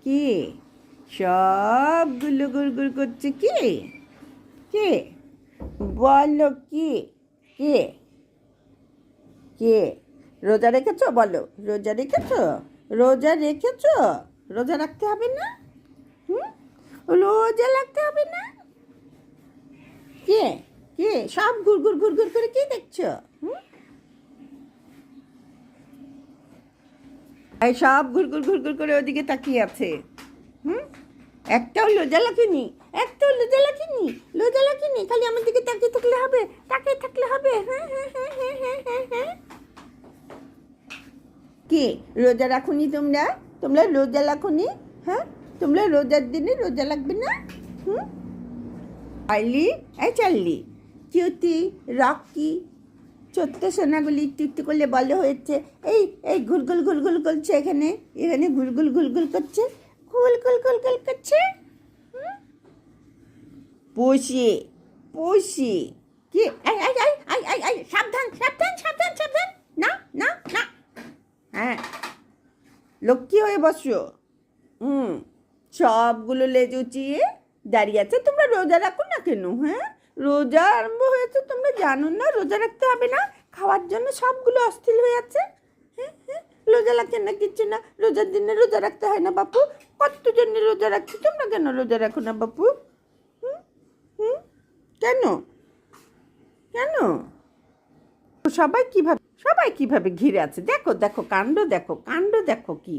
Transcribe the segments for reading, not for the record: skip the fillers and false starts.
কি সবগুলো গুড়গুড় করছে? কি কে বলো? কি কে কে রোজা রেখেছো? বলো, রোজা রেখেছো? রোজা রেখেছো? রোজা রাখতে হবে না? হুম, রোজা রাখতে হবে না? কে কে সব ঘুরঘুর ঘুরঘুর করে কি দেখছো? হুম, এই সব ঘুরঘুর ঘুরঘুর করে ওদিকে তাকিয়ে আছে। হুম, একটাও লজ্জা লাগেনি, একটাও লজ্জা লাগেনি, লজ্জা লাগেনি, খালি আমার দিকে তাকিয়ে থাকলে হবে, তাকিয়ে থাকলে হবে। হ্যাঁ হ্যাঁ হ্যাঁ হ্যাঁ হ্যাঁ হ্যাঁ হ্যাঁ। কে রোজা রাখুনি তোমরা? তোমরা রোজা রাখুনি? হ্যাঁ, তোমরা রোজার দিনে রোজা লাগবে না? হুম, চার্লি, এই চার্লি, কিউটি, রকি, ছোট্ট সোনাগুলি একটু একটু করলে বলো হয়েছে। এই এই ঘুলঘুল ঘুলঘুল করছে, এখানে এখানে ঘুলঘুল ঘুলঘুল করছে, ঘুলঘুল ঘুলঘুল করছে। পুষি পুষি কি? I I I I I I, সাবধান সাবধান সাবধান সাবধান, না না না। হ্যাঁ, লক্ষ্মী হয়ে বসো। হুম, সবগুলো লেজ উঁচিয়ে দাঁড়িয়ে আছে। তোমরা রোজা রাখো না কেন? হ্যাঁ, রোজা আরম্ভ হয়েছে, তোমরা জানো না রোজা রাখতে হবে না? খাওয়ার জন্য সবগুলো অস্থির হয়ে আছে। হ্যাঁ হ্যাঁ, রোজা রাখেন না, কিচ্ছু না, রোজার দিনে রোজা রাখতে হয় না বাপু। কত জন্য রোজা রাখছি, তোমরা কেন রোজা রাখো না বাপু? হুম হুম, কেন কেন? সবাই কিভাবে ঘিরে আছে, দেখো দেখো, কাণ্ড দেখো, কাণ্ড দেখো। কি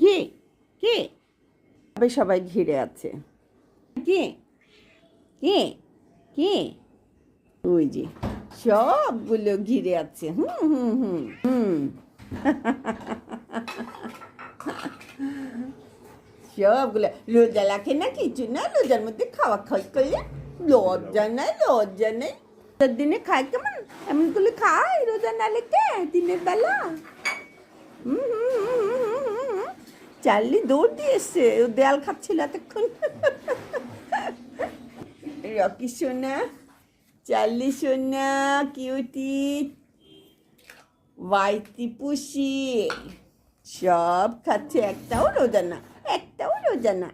কি কি সবাই সবাই ঘিরে আছে। কে কে কে ওই যে সবগুলো ঘিরে আছে। হুম হুম হুম হুম। সবগুলো রোজা রাখে না, কিছু না, রোজার মধ্যে খাওয়া খাওয়াই করলে লজ্জা নাই, লজ্জা নেই। রোজার দিনে খায় কেমন? এমন করলে খায় রোজা না লেখে দিনের বেলা? হুম হুম হুম হুম হুম হুম। চার্লি দৌড় দিয়ে এসছে, ও দেয়াল খাচ্ছিল এতক্ষণ। রকি সোনা, চার্লি সোনা, কিউটি, ওয়াইটি পুষি, সব খাচ্ছে, একটাও রোজা না, একটাও রোজা না।